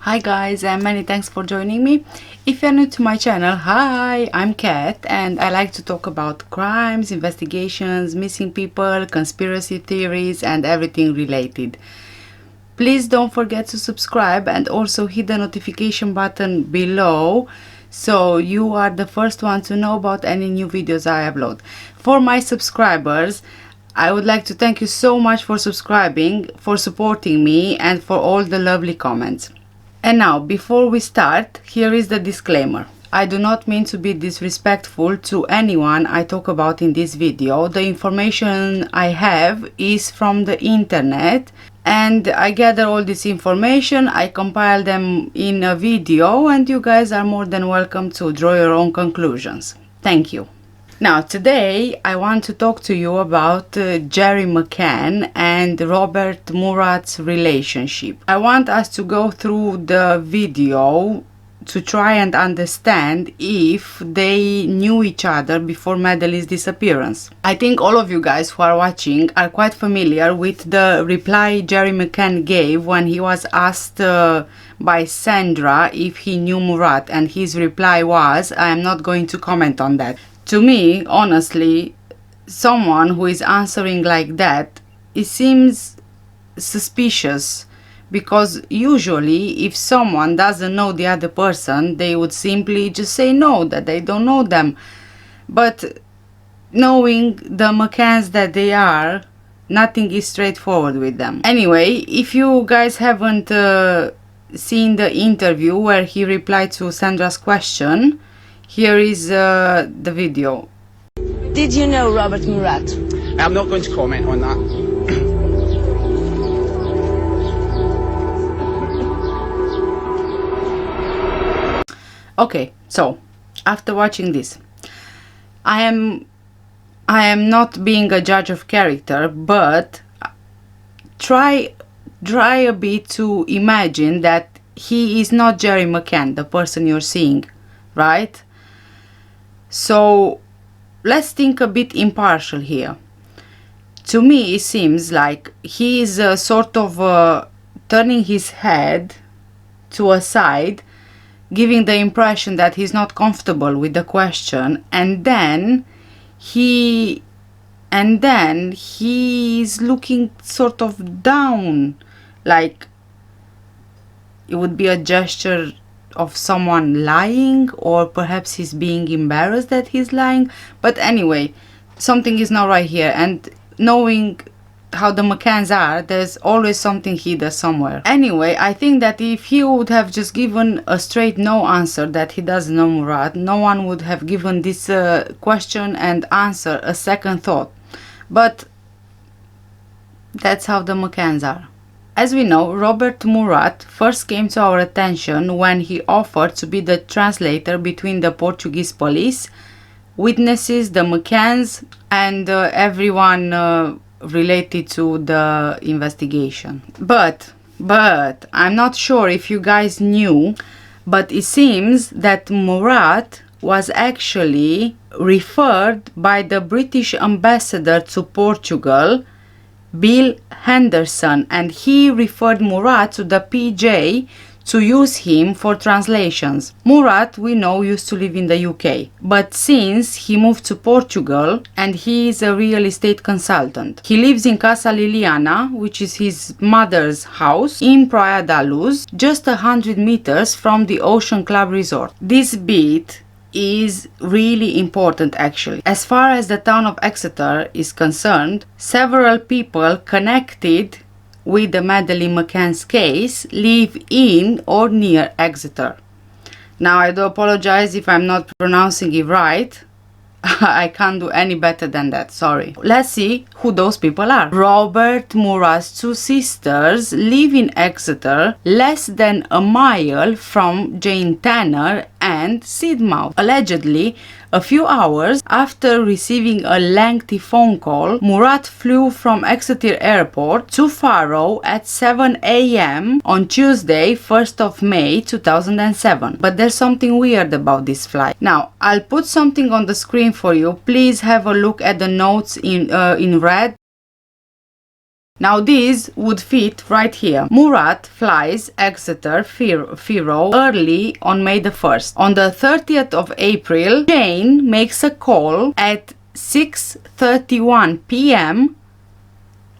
Hi guys, and many thanks for joining me. If you're new to my channel, hi, I'm Kat and I like to talk about crimes, investigations, missing people, conspiracy theories and everything related. Please don't forget to subscribe and also hit the notification button below so you are the first one to know about any new videos I upload. For my subscribers, I would like to thank you so much for subscribing, for supporting me and for all the lovely comments. And now, before we start, here is the disclaimer. I do not mean to be disrespectful to anyone I talk about in this video. The information I have is from the internet and I gather all this information, I compile them in a video and you guys are more than welcome to draw your own conclusions. Thank you. Now today I want to talk to you about Gerry Mccann and Robert Murat's relationship. I want us to go through the video to try and understand if they knew each other before Madeleine's disappearance. I think all of you guys who are watching are quite familiar with the reply Gerry Mccann gave when he was asked by Sandra if he knew Murat, and his reply was, "I am not going to comment on that." To me, honestly, someone who is answering like that, it seems suspicious, because usually if someone doesn't know the other person, they would simply just say no, that they don't know them. But knowing the Mccanns that they are, nothing is straightforward with them. Anyway, if you guys haven't seen the interview where he replied to Sandra's question, here is the video. Did you know Robert Murat? I'm not going to comment on that. Okay, so after watching this, I am not being a judge of character, but try a bit to imagine that he is not Gerry Mccann, the person you're seeing, right? So let's think a bit impartial here. To me, it seems like he is sort of turning his head to a side, giving the impression that he's not comfortable with the question, and then he's looking sort of down, like it would be a gesture of someone lying, or perhaps he's being embarrassed that he's lying. But anyway, something is not right here, and knowing how the Mccanns are, there's always something hidden somewhere. Anyway, I think that if he would have just given a straight no answer that he doesn't know Murat, no one would have given this question and answer a second thought. But that's how the Mccanns are. As we know, Robert Murat first came to our attention when he offered to be the translator between the Portuguese police, witnesses, the Mccanns, and everyone related to the investigation. But I'm not sure if you guys knew, but it seems that Murat was actually referred by the British ambassador to Portugal, Bill Henderson, and he referred Murat to the PJ to use him for translations. Murat, we know, used to live in the UK, but since he moved to Portugal, and he is a real estate consultant. He lives in Casa Liliana, which is his mother's house, in Praia da Luz, just 100 meters from the Ocean Club Resort. This bit is really important actually. As far as the town of Exeter is concerned, several people connected with the Madeleine McCann's case live in or near Exeter. Now I do apologize if I'm not pronouncing it right. I can't do any better than that, sorry. Let's see who those people are. Robert Murat's two sisters live in Exeter, less than a mile from Jane Tanner and Sidmouth. Allegedly, a few hours after receiving a lengthy phone call, Murat flew from Exeter Airport to Faro at 7 a.m. on Tuesday, 1st of May 2007. But there's something weird about this flight. Now, I'll put something on the screen for you. Please have a look at the notes in red. Now this would fit right here. Murat flies Exeter Firo early on May the 1st. On the 30th of April, Jane makes a call at 6:31 p.m.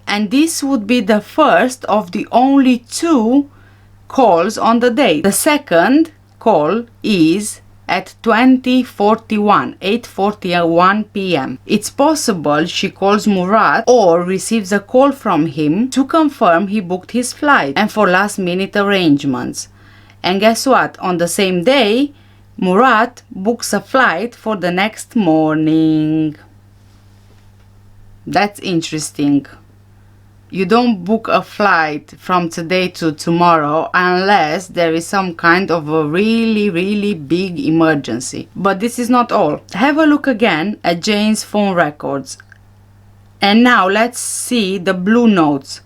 and this would be the first of the only 2 calls on the day. The second call is at 8:41 p.m. It's possible she calls Murat or receives a call from him to confirm he booked his flight and for last-minute arrangements. And guess what? On the same day, Murat books a flight for the next morning. That's interesting. You don't book a flight from today to tomorrow unless there is some kind of a really big emergency. But this is not all. Have a look again at Jane's phone records. And now let's see the blue notes.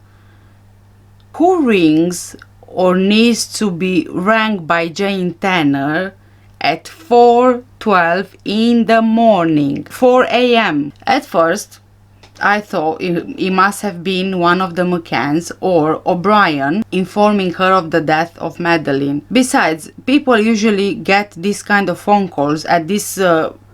Who rings or needs to be rang by Jane Tanner at 4:12 in the morning? 4 a.m. At first, I thought it must have been one of the Mccanns or O'Brien informing her of the death of Madeleine. Besides, people usually get this kind of phone calls at this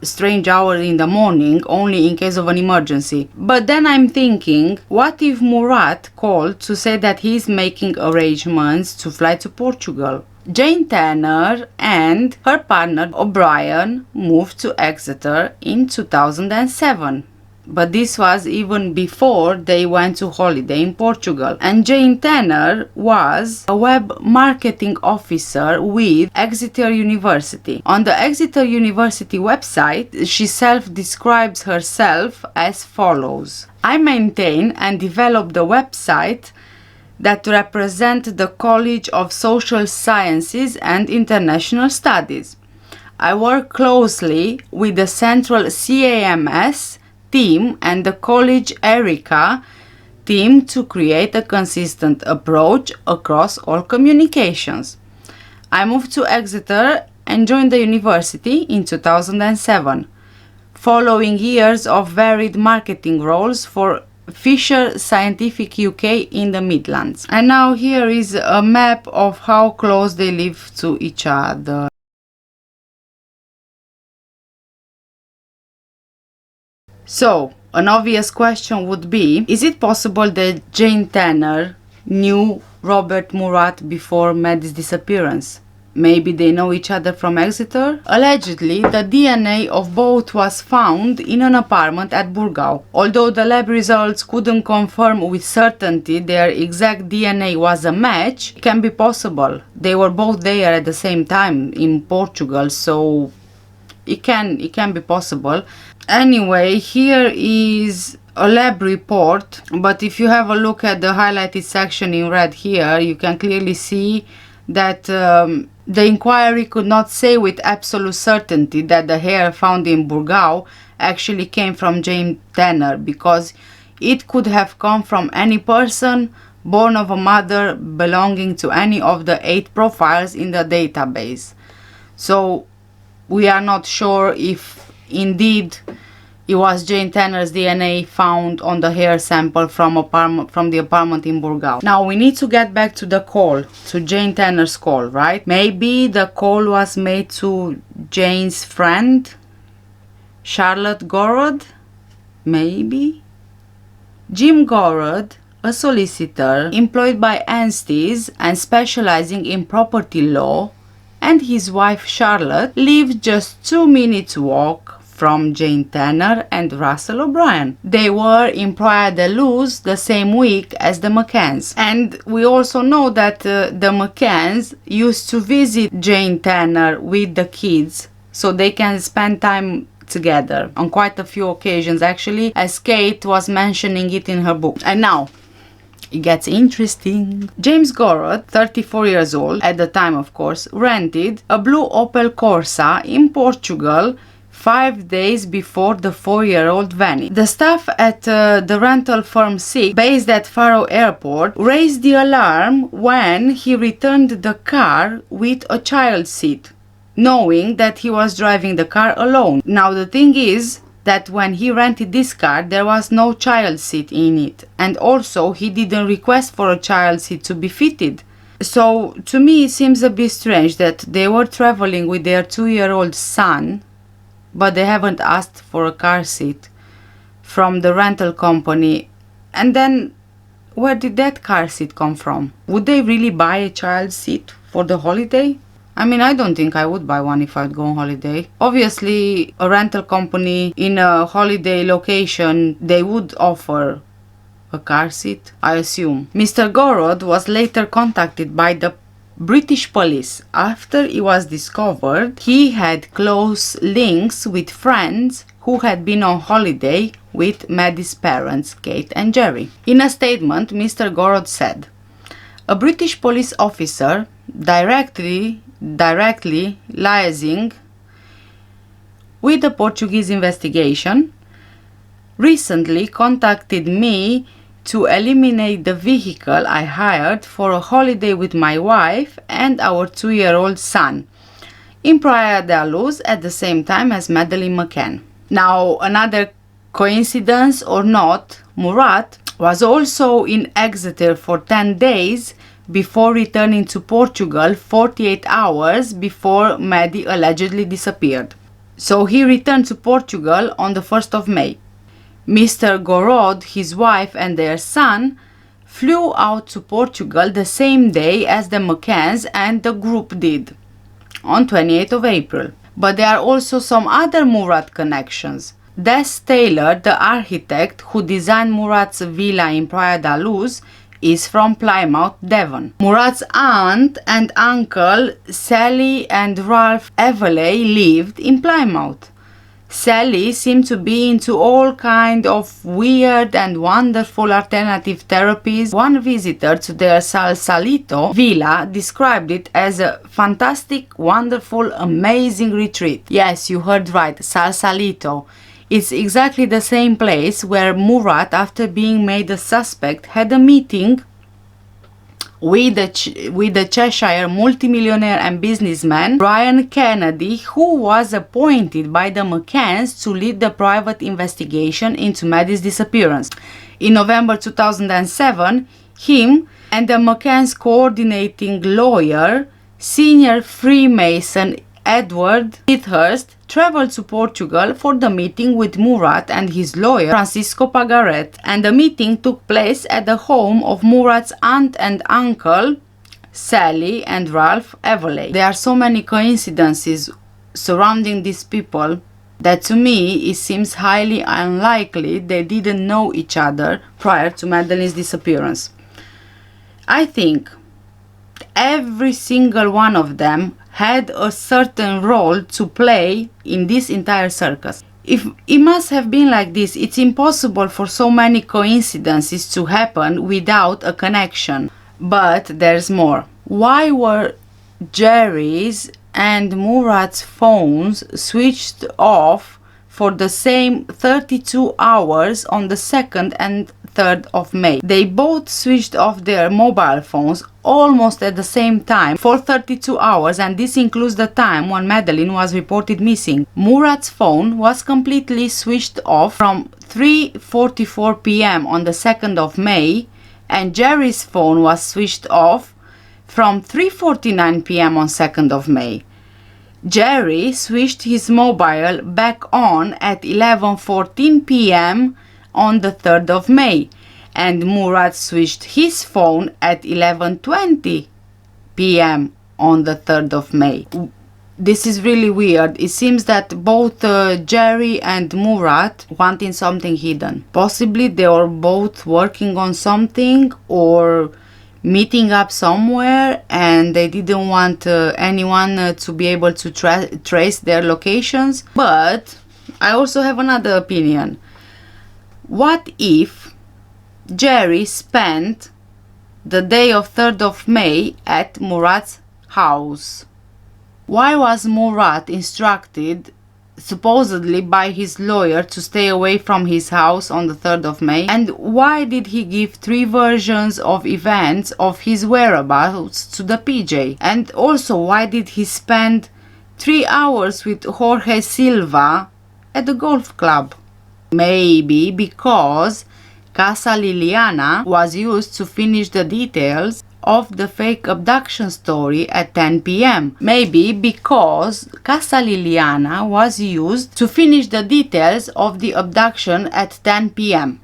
strange hour in the morning only in case of an emergency. But then I'm thinking, what if Murat called to say that he's making arrangements to fly to Portugal? Jane Tanner and her partner O'Brien moved to Exeter in 2007. But this was even before they went to holiday in Portugal. And Jane Tanner was a web marketing officer with Exeter University. On the Exeter University website, she self-describes herself as follows. I maintain and develop the website that represent the College of Social Sciences and International Studies. I work closely with the Central CAMS team and the College ERICA team to create a consistent approach across all communications. I moved to Exeter and joined the university in 2007, following years of varied marketing roles for Fisher Scientific UK in the Midlands. And now here is a map of how close they live to each other. So, an obvious question would be, is it possible that Jane Tanner knew Robert Murat before Maddie's disappearance? Maybe they know each other from Exeter? Allegedly, the DNA of both was found in an apartment at Burgau. Although the lab results couldn't confirm with certainty their exact DNA was a match, it can be possible. They were both there at the same time in Portugal, so it can be possible. Anyway, here is a lab report, but if you have a look at the highlighted section in red here, you can clearly see that the inquiry could not say with absolute certainty that the hair found in Burgau actually came from Jane Tanner, because it could have come from any person born of a mother belonging to any of the 8 profiles in the database. So we are not sure if indeed it was Jane Tanner's DNA found on the hair sample from the apartment in Burgau. Now we need to get back to the call, to Jane Tanner's call, right? Maybe the call was made to Jane's friend, Charlotte Gorod? Maybe? Jim Gorod, a solicitor employed by Anstey's and specializing in property law, and his wife Charlotte lived just 2 minutes walk from Jane Tanner and Russell O'Brien. They were in Praia de Luz the same week as the Mccanns. And we also know that the Mccanns used to visit Jane Tanner with the kids so they can spend time together on quite a few occasions, actually, as Kate was mentioning it in her book. And now it gets interesting. James Gorod, 34 years old at the time, of course, rented a blue Opel Corsa in Portugal 5 days before the 4-year-old vanished. The staff at the rental firm SIG, based at Faro Airport, raised the alarm when he returned the car with a child seat, knowing that he was driving the car alone. Now the thing is that when he rented this car there was no child seat in it, and also he didn't request for a child seat to be fitted. So to me it seems a bit strange that they were traveling with their 2-year-old son, but they haven't asked for a car seat from the rental company. And then where did that car seat come from? Would they really buy a child seat for the holiday? I mean, I don't think I would buy one if I'd go on holiday. Obviously, a rental company in a holiday location, they would offer a car seat, I assume. Mr. Gorod was later contacted by the British police after it was discovered he had close links with friends who had been on holiday with Maddie's parents, Kate and Gerry. In a statement, Mr. Gorod said, "A British police officer directly liaising with the Portuguese investigation recently contacted me to eliminate the vehicle I hired for a holiday with my wife and our 2-year-old son in Praia da Luz at the same time as Maddie Mccann." Now, another coincidence or not, Murat was also in Exeter for 10 days before returning to Portugal 48 hours before Maddie allegedly disappeared. So he returned to Portugal on the 1st of May. Mr. Gorod, his wife and their son flew out to Portugal the same day as the Mccanns and the group did, on 28th of April. But there are also some other Murat connections. Des Taylor, the architect who designed Murat's villa in Praia da Luz, is from Plymouth, Devon. Murat's aunt and uncle, Sally and Ralph Everley, lived in Plymouth. Sally seemed to be into all kind of weird and wonderful alternative therapies. One visitor to their Salsalito villa described it as a fantastic, wonderful, amazing retreat. Yes, you heard right, Salsalito. It's exactly the same place where Murat, after being made a suspect, had a meeting with the Cheshire multimillionaire and businessman Brian Kennedy, who was appointed by the Mccanns to lead the private investigation into Maddie's disappearance. In November 2007, him and the Mccanns' coordinating lawyer, senior Freemason Edward Heathurst, traveled to Portugal for the meeting with Murat and his lawyer Francisco Pagaret, and the meeting took place at the home of Murat's aunt and uncle Sally and Ralph Everley. There are so many coincidences surrounding these people that to me it seems highly unlikely they didn't know each other prior to Madeleine's disappearance. I think every single one of them had a certain role to play in this entire circus. If it must have been like this, it's impossible for so many coincidences to happen without a connection. But there's more. Why were Gerry's and Murat's phones switched off for the same 32 hours on the 2nd and 3rd of May? They both switched off their mobile phones almost at the same time for 32 hours, and this includes the time when Madeleine was reported missing. Murat's phone was completely switched off from 3:44 p.m. on the 2nd of May, and Gerry's phone was switched off from 3:49 p.m. on 2nd of May. Gerry switched his mobile back on at 11:14 p.m. on the 3rd of May, and Murat switched his phone at 11:20 p.m. on the 3rd of May. This is really weird. It seems that both Gerry and Murat wanted something hidden. Possibly they were both working on something or meeting up somewhere, and they didn't want anyone to be able to trace their locations. But I also have another opinion. What if Gerry spent the day of 3rd of May at Murat's house? Why was Murat instructed, supposedly by his lawyer, to stay away from his house on the 3rd of May? And why did he give 3 versions of events of his whereabouts to the PJ? And also, why did he spend 3 hours with Jorge Silva at the golf club. Maybe because Casa Liliana was used to finish the details of the fake abduction story at 10 p.m. Maybe because Casa Liliana was used to finish the details of the abduction at 10 p.m.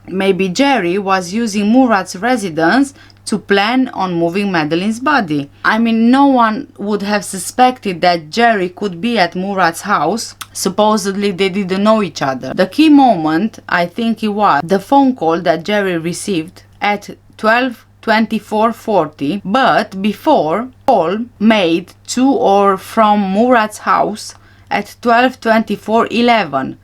Maybe Gerry was using Murat's residence to plan on moving Madeleine's body. I mean, no one would have suspected that Gerry could be at Murat's house. Supposedly they didn't know each other. The key moment, I think it was the phone call that Gerry received at 12:24:40, but before call made to or from Murat's house at 12:24:11.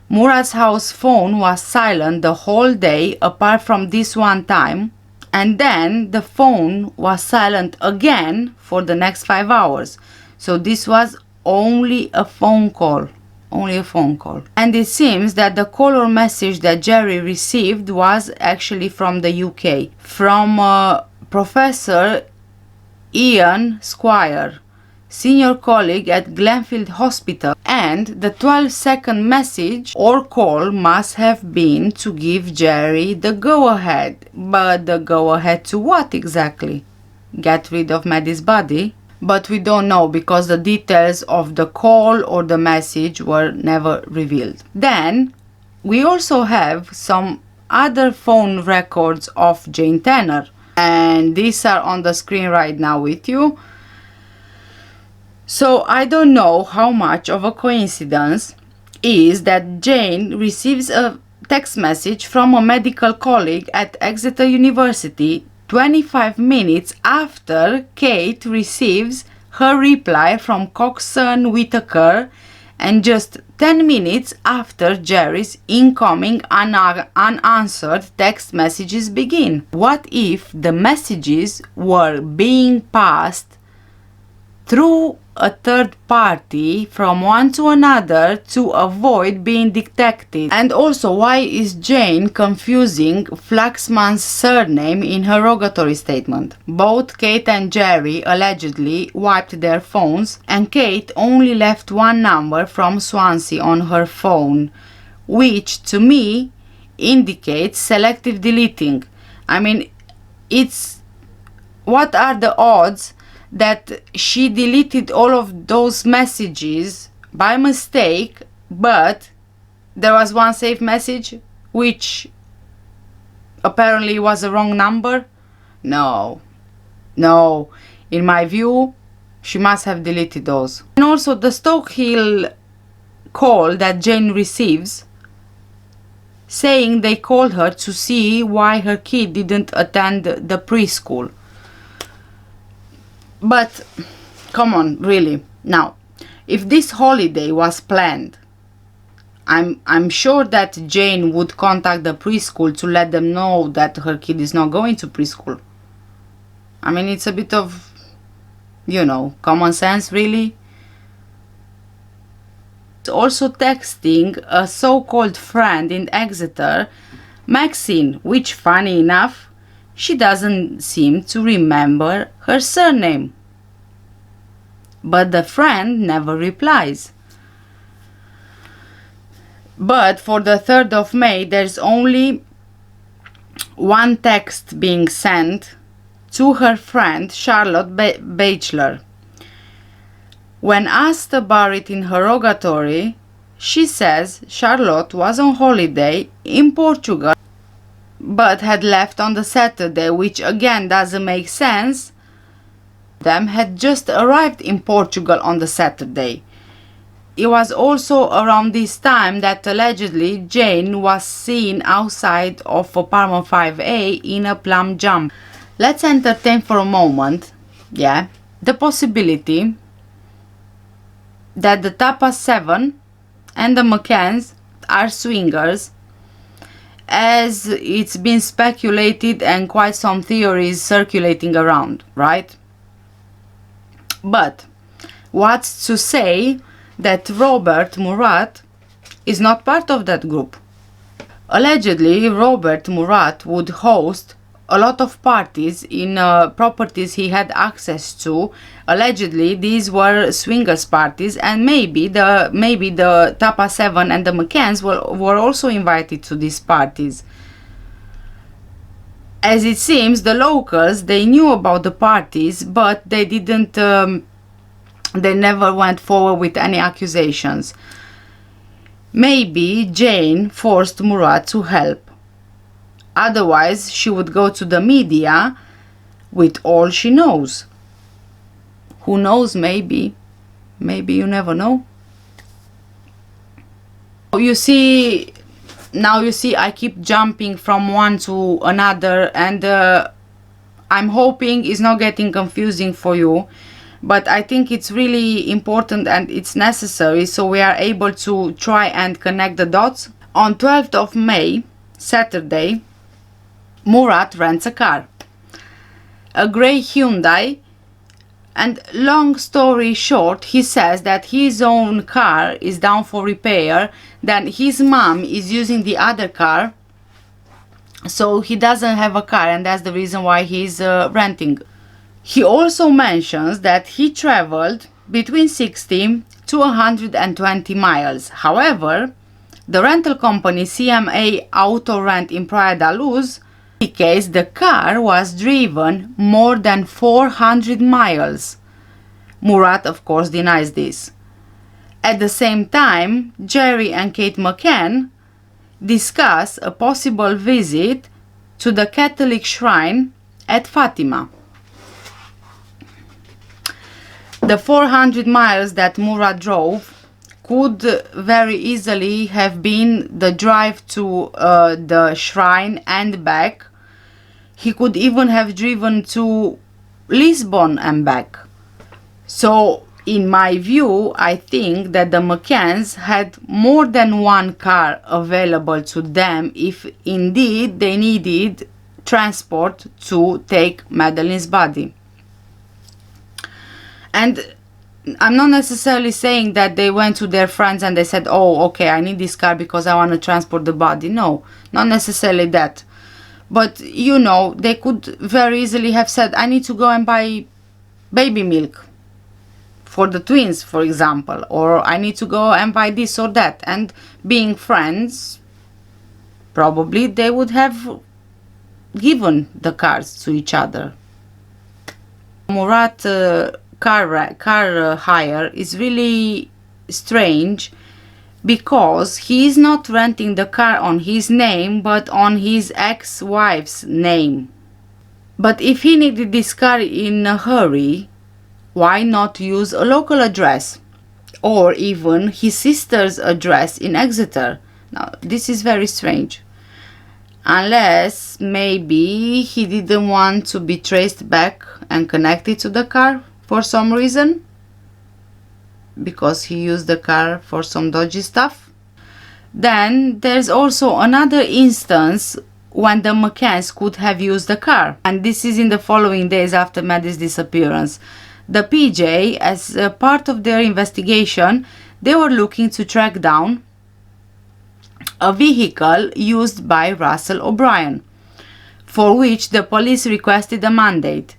Murat's house phone was silent the whole day apart from this one time, and then the phone was silent again for the next 5 hours. So this was only a phone call. Only a phone call. And it seems that the call or message that Gerry received was actually from the UK, from Professor Ian Squire, senior colleague at Glenfield Hospital, and the 12-second message or call must have been to give Gerry the go-ahead. But the go-ahead to what exactly? Get rid of Maddie's body? But we don't know because the details of the call or the message were never revealed. Then we also have some other phone records of Jane Tanner, and these are on the screen right now with you. So I don't know how much of a coincidence is that Jane receives a text message from a medical colleague at Exeter University 25 minutes after Kate receives her reply from Coxon Whitaker, and just 10 minutes after Gerry's incoming unanswered text messages begin. What if the messages were being passed through a third party from one to another to avoid being detected? And also, why is Jane confusing Flaxman's surname in her rogatory statement? Both Kate and Gerry allegedly wiped their phones, and Kate only left one number from Swansea on her phone, which to me indicates selective deleting. I mean, what are the odds that she deleted all of those messages by mistake, but there was one saved message which apparently was a wrong number? No, in my view she must have deleted those. And also the Stoke Hill call that Jane receives, saying they called her to see why her kid didn't attend the preschool. But come on, really. Now, if this holiday was planned, I'm sure that Jane would contact the preschool to let them know that her kid is not going to preschool. I mean, it's a bit of, common sense, really. Also texting a so-called friend in Exeter, Maxine, which, funny enough, she doesn't seem to remember her surname. But the friend never replies. But for the 3rd of May, there's only one text being sent to her friend Charlotte Batchelor. When asked about it in her rogatory, she says Charlotte was on holiday in Portugal but had left on the Saturday, which again doesn't make sense. Them had just arrived in Portugal on the Saturday. It was also around this time that allegedly Jane was seen outside of apartment 5A in a plum jumper. Let's entertain for a moment, the possibility that the Tapas 7 and the Mccanns are swingers, as it's been speculated and quite some theories circulating around, right? But what's to say that Robert Murat is not part of that group? Allegedly, Robert Murat would host a lot of parties in properties he had access to. Allegedly, these were swingers parties, and maybe the Tapas 7 and the Mccanns were also invited to these parties. As it seems, the locals, they knew about the parties, but they didn't, they never went forward with any accusations. Maybe Jane forced Murat to help. Otherwise, she would go to the media with all she knows. Who knows, maybe you never know. You see, now you see I keep jumping from one to another, and I'm hoping it's not getting confusing for you, but I think it's really important and it's necessary so we are able to try and connect the dots. On 12th of May, Saturday, Murat rents a car, a grey Hyundai, and long story short, he says that his own car is down for repair, then his mom is using the other car, so he doesn't have a car, and that's the reason why he's renting. He also mentions that he traveled between 60 to 120 miles. However, the rental company CMA Auto Rent in Praia da Luz indicates the car was driven more than 400 miles. Murat, of course, denies this. At the same time, Gerry and Kate Mccann discuss a possible visit to the Catholic shrine at Fatima. The 400 miles that Murat drove could very easily have been the drive to the shrine and back. He could even have driven to Lisbon and back. So, in my view, I think that the Mccanns had more than one car available to them if indeed they needed transport to take Madeleine's body. And I'm not necessarily saying that they went to their friends and they said, oh, okay, I need this car because I want to transport the body. No, not necessarily that. But, you know, they could very easily have said, I need to go and buy baby milk for the twins, for example, or I need to go and buy this or that. And being friends, probably they would have given the cars to each other. Murat car hire is really strange because he is not renting the car on his name but on his ex-wife's name. But if he needed this car in a hurry, why not use a local address or even his sister's address in Exeter? Now, this is very strange. Unless maybe he didn't want to be traced back and connected to the car for some reason, because he used the car for some dodgy stuff. Then there's also another instance when the Mccanns could have used the car, and this is in the following days after Maddie's disappearance. The PJ, as a part of their investigation, they were looking to track down a vehicle used by Russell O'Brien, for which the police requested a mandate.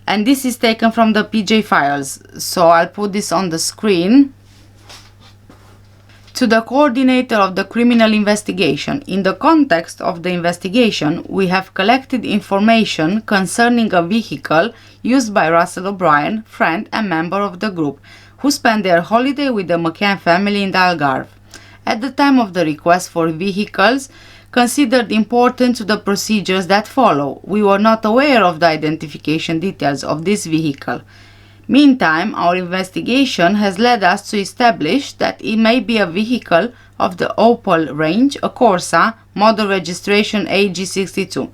And this is taken from the PJ files, so I'll put this on the screen. To the coordinator of the criminal investigation. In the context of the investigation, we have collected information concerning a vehicle used by Russell O'Brien, friend and member of the group, who spent their holiday with the Mccann family in the Algarve. At the time of the request for vehicles considered important to the procedures that follow, we were not aware of the identification details of this vehicle. Meantime, our investigation has led us to establish that it may be a vehicle of the Opel range, a Corsa, model registration AG62.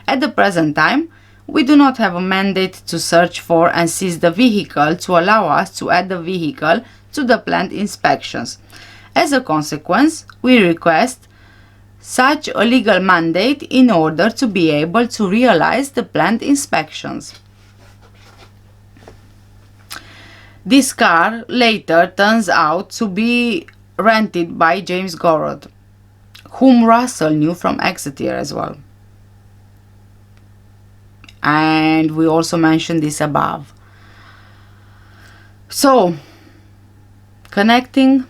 At the present time, we do not have a mandate to search for and seize the vehicle to allow us to add the vehicle to the planned inspections. As a consequence, we request such a legal mandate in order to be able to realize the planned inspections. This car later turns out to be rented by James Gorod, whom Russell knew from Exeter as well. and we also mentioned this above. So connecting,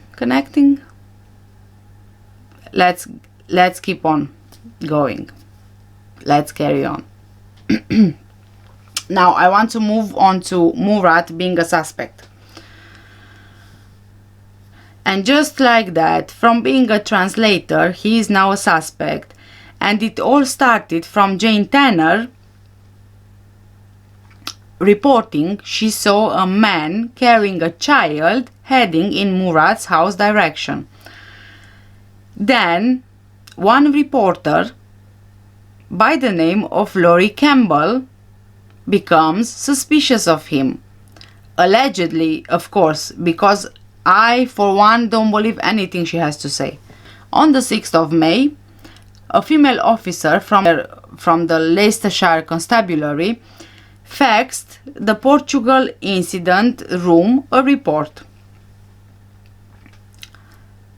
let's keep on going. Let's carry on. Now I want to move on to Murat being a suspect. And just like that, from being a translator, he is now a suspect. And it all started from Jane Tanner reporting she saw a man carrying a child heading in Murat's house direction. Then one reporter by the name of Laurie Campbell becomes suspicious of him. Allegedly, of course, because I, for one, don't believe anything she has to say. On the 6th of May, a female officer from the Leicestershire Constabulary faxed the Portugal incident room a report.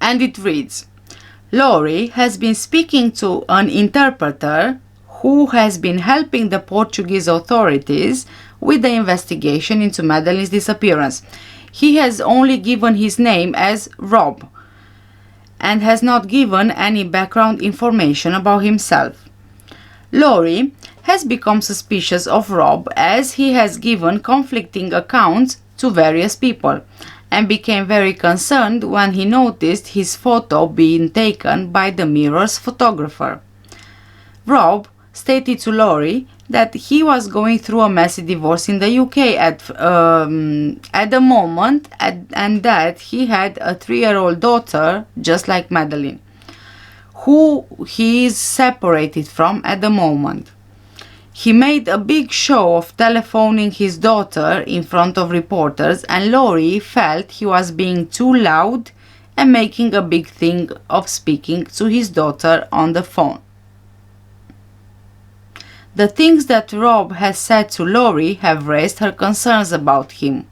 And it reads, Laurie has been speaking to an interpreter who has been helping the Portuguese authorities with the investigation into Madeleine's disappearance. He has only given his name as Rob and has not given any background information about himself. Laurie has become suspicious of Rob as he has given conflicting accounts to various people and became very concerned when he noticed his photo being taken by the Mirror's photographer. Rob stated to Laurie that he was going through a messy divorce in the UK at the moment and that he had a 3-year-old daughter just like Madeleine, who he is separated from at the moment. He made a big show of telephoning his daughter in front of reporters, and Laurie felt he was being too loud and making a big thing of speaking to his daughter on the phone. The things that Rob has said to Laurie have raised her concerns about him.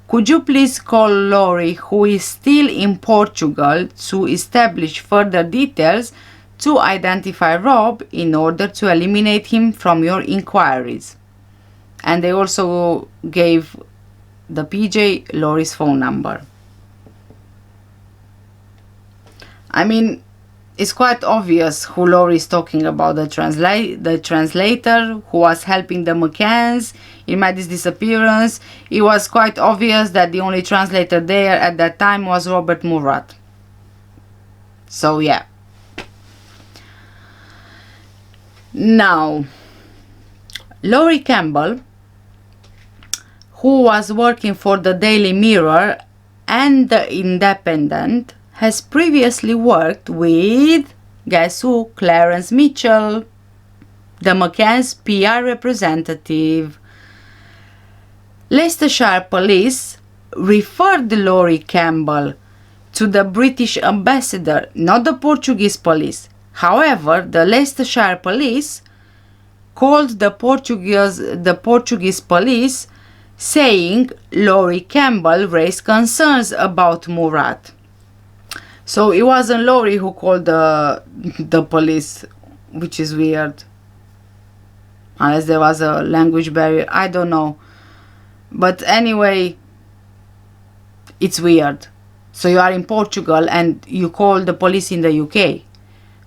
Could you please call Laurie, who is still in Portugal, to establish further details to identify Rob in order to eliminate him from your inquiries? And they also gave the PJ Laurie's phone number. I mean, it's quite obvious who Laurie is talking about, the translator who was helping the Mccanns in Maddie's disappearance. It was quite obvious that the only translator there at that time was Robert Murat. So yeah. Now, Laurie Campbell, who was working for the Daily Mirror and the Independent, has previously worked with, guess who? Clarence Mitchell, the Mcann's PR representative. Leicestershire Police referred Laurie Campbell to the British ambassador, not the Portuguese police. However, the Leicestershire Police called the Portuguese police, saying Laurie Campbell raised concerns about Murat. So it wasn't Laurie who called the police, which is weird. Unless there was a language barrier, I don't know. But anyway, it's weird. So you are in Portugal and you call the police in the UK.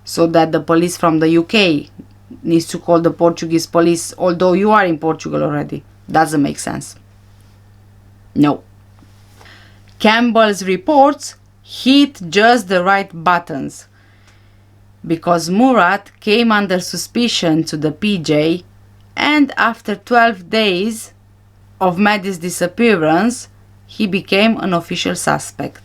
So that the police from the UK needs to call the Portuguese police, although you are in Portugal already. Doesn't make sense. No. Campbell's reports hit just the right buttons, because Murat came under suspicion to the PJ, and after 12 days of Maddie's disappearance, he became an official suspect.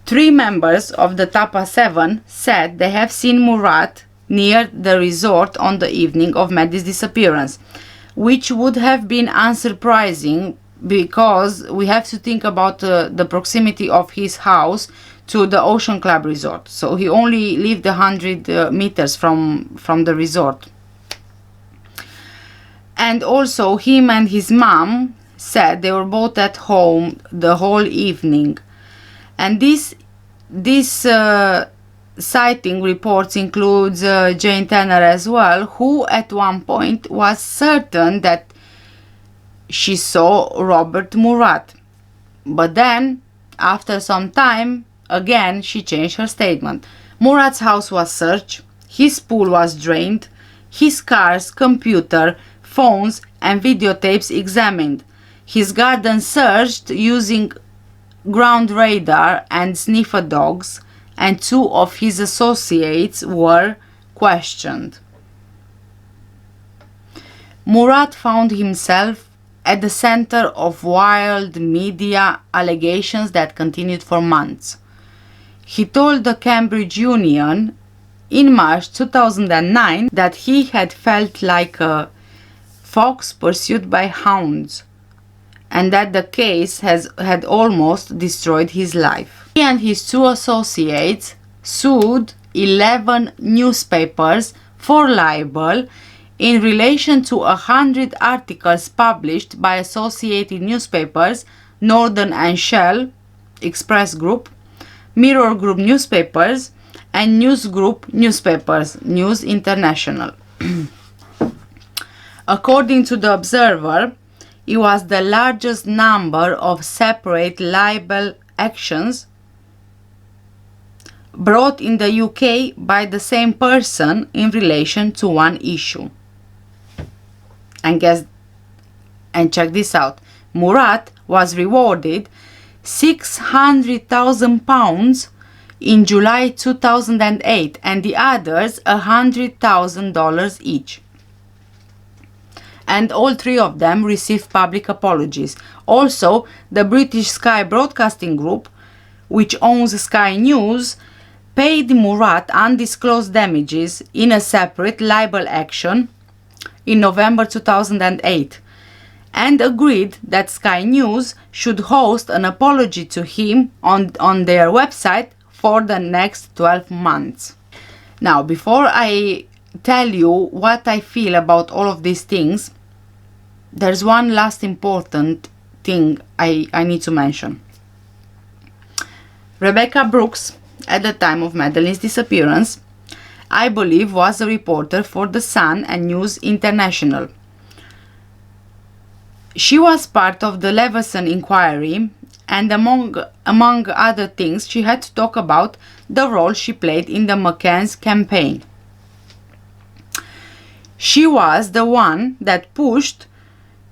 3 members of the Tapas 7 said they have seen Murat near the resort on the evening of Maddie's disappearance, which would have been unsurprising because we have to think about the proximity of his house to the Ocean Club resort. So he only lived 100 meters from the resort. And also him and his mom said they were both at home the whole evening. And this citing reports includes Jane Tanner as well, who at one point was certain that she saw Robert Murat. But then, after some time, again she changed her statement. Murat's house was searched, his pool was drained, his cars, computer, phones and videotapes examined, his garden searched using ground radar and sniffer dogs, and 2 of his associates were questioned. Murat found himself at the center of wild media allegations that continued for months. He told the Cambridge Union in March 2009 that he had felt like a fox pursued by hounds, and that the case had almost destroyed his life. He and his 2 associates sued 11 newspapers for libel in relation to 100 articles published by associated newspapers, Northern and Shell, Express Group, Mirror Group newspapers, and News Group newspapers, News International. According to the Observer, it was the largest number of separate libel actions brought in the UK by the same person in relation to one issue. And check this out. Murat was rewarded £600,000 in July 2008 and the others $100,000 each. And all 3 of them received public apologies. Also, the British Sky Broadcasting Group, which owns Sky News, paid Murat undisclosed damages in a separate libel action in November 2008 and agreed that Sky News should host an apology to him on their website for the next 12 months. Now, before I tell you what I feel about all of these things, there's one last important thing I need to mention. Rebecca Brooks, at the time of Madeleine's disappearance, I believe was a reporter for The Sun and News International. She was part of the Leveson inquiry, and among other things, she had to talk about the role she played in the McCann's campaign. She was the one that pushed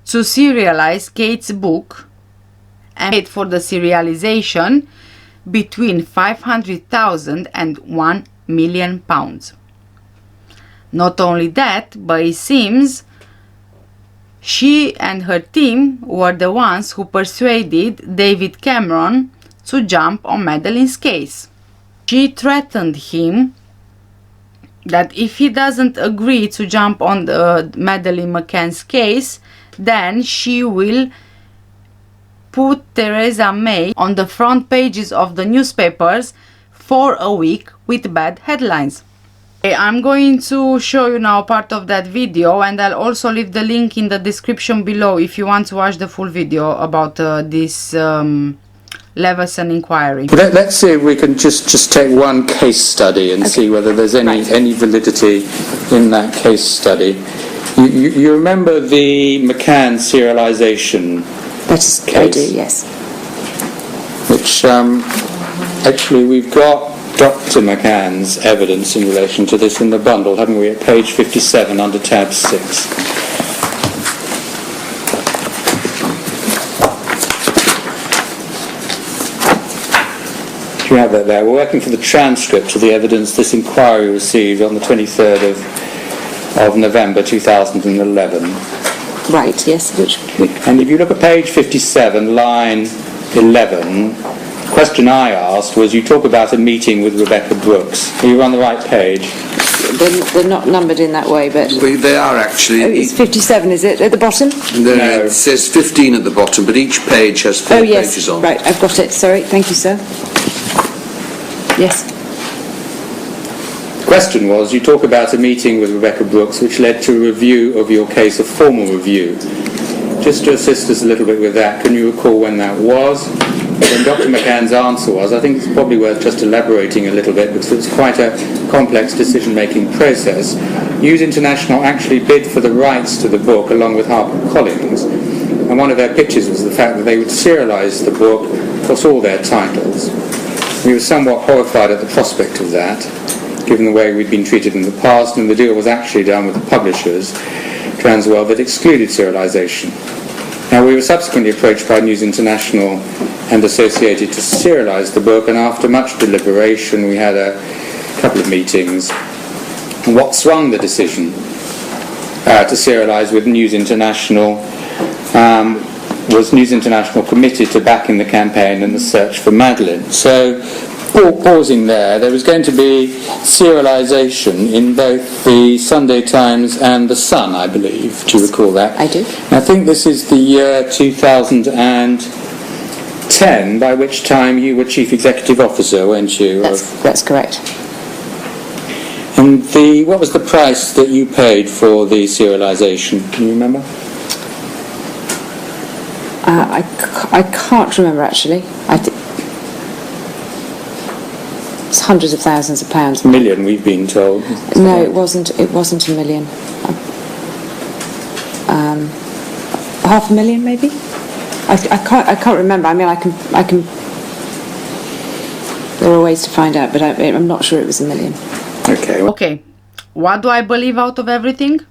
to serialize Kate's book and paid for the serialization between £500,000 and £1 million. Not only that, but it seems she and her team were the ones who persuaded David Cameron to jump on Madeleine's case. She threatened him that if he doesn't agree to jump on the Madeleine McCann's case, then she will put Theresa May on the front pages of the newspapers for a week with bad headlines. I'm going to show you now part of that video, and I'll also leave the link in the description below if you want to watch the full video about this Leveson inquiry. Let's see if we can just take one case study and see whether there's any validity in that case study. You remember the McCann serialization case? I do, yes. Which actually we've got Dr. McCann's evidence in relation to this in the bundle, haven't we, at page 57 under tab 6. Do you have that there? We're working for the transcript of the evidence this inquiry received on the 23rd of November 2011. Right, yes. And if you look at page 57, line 11, the question I asked was, you talk about a meeting with Rebecca Brooks. Are you on the right page? They're not numbered in that way, but... Well, they are actually. Oh, it's 57, is it, at the bottom? No. It says 15 at the bottom, but each page has 4 pages on. Right, I've got it. Sorry, thank you, sir. Yes. The question was, you talk about a meeting with Rebecca Brooks which led to a review of your case, a formal review. Just to assist us a little bit with that, can you recall when that was? when Dr. McCann's answer was, I think it's probably worth just elaborating a little bit because it's quite a complex decision-making process. News International actually bid for the rights to the book along with HarperCollins, and one of their pitches was the fact that they would serialise the book across all their titles. We were somewhat horrified at the prospect of that, given the way we'd been treated in the past, and the deal was actually done with the publishers, Transworld, that excluded serialisation. Now, we were subsequently approached by News International and Associated to serialise the book, and after much deliberation we had a couple of meetings. And what swung the decision to serialise with News International was News International committed to backing the campaign and the search for Madeleine. So, pausing there was going to be serialisation in both the Sunday Times and the Sun, I believe. Do you recall that? I do. I think this is the year 2010, by which time you were Chief Executive Officer, weren't you? That's correct. And what was the price that you paid for the serialisation? Can you remember? I can't remember actually. It's hundreds of thousands of pounds. A million, we've been told. No, it wasn't. It wasn't a million. $500,000 maybe. I can't remember. I mean, I can. There are ways to find out, but I'm not sure it was a million. Okay. Okay, what do I believe out of everything?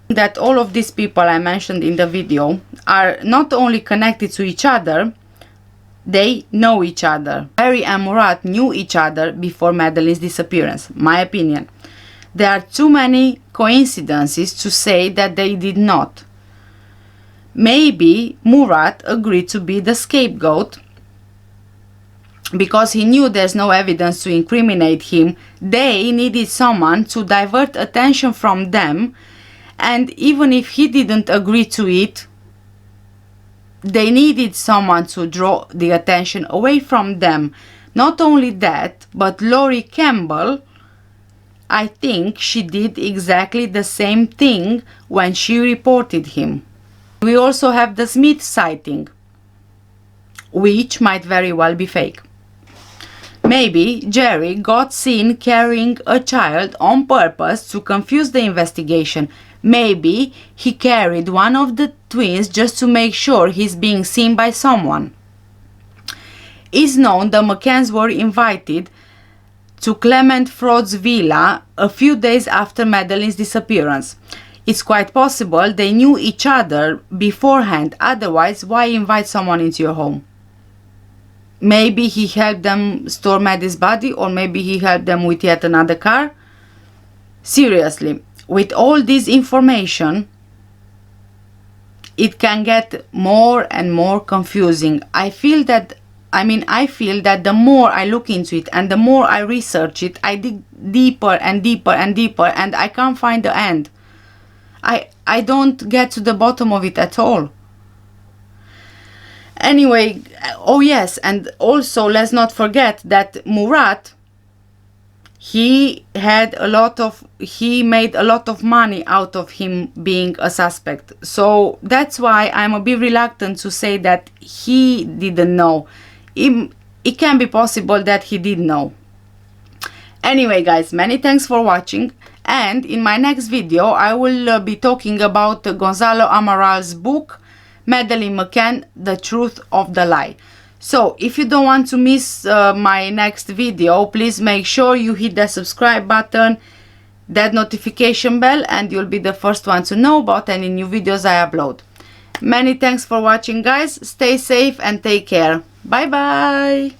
That all of these people I mentioned in the video are not only connected to each other, they know each other. Gerry and Murat knew each other before Madeleine's disappearance, my opinion. There are too many coincidences to say that they did not. Maybe Murat agreed to be the scapegoat because he knew there's no evidence to incriminate him. They needed someone to divert attention from them, and even if he didn't agree to it, they needed someone to draw the attention away from them. Not only that, but Laurie Campbell, I think she did exactly the same thing when she reported him. We also have the Smith sighting, which might very well be fake. Maybe Gerry got seen carrying a child on purpose to confuse the investigation. Maybe he carried one of the twins just to make sure he's being seen by someone. It's known the McCanns were invited to Clement Fraud's villa a few days after Madeleine's disappearance. It's quite possible they knew each other beforehand, otherwise why invite someone into your home? Maybe he helped them store Maddie's body, or maybe he helped them with yet another car. Seriously, with all this information, it can get more and more confusing. I feel that the more I look into it and the more I research it, I dig deeper and deeper and deeper, and I can't find the end. I don't get to the bottom of it at all. Anyway, oh yes, and also let's not forget that Murat, he made a lot of money out of him being a suspect. So that's why I'm a bit reluctant to say that he didn't know. It can be possible that he did know. Anyway guys, many thanks for watching, and in my next video I will be talking about Gonzalo Amaral's book Madeleine Mccann, The Truth of the Lie. So if you don't want to miss my next video, please make sure you hit the subscribe button, that notification bell, and you'll be the first one to know about any new videos I upload. Many thanks for watching guys, stay safe and take care. Bye bye.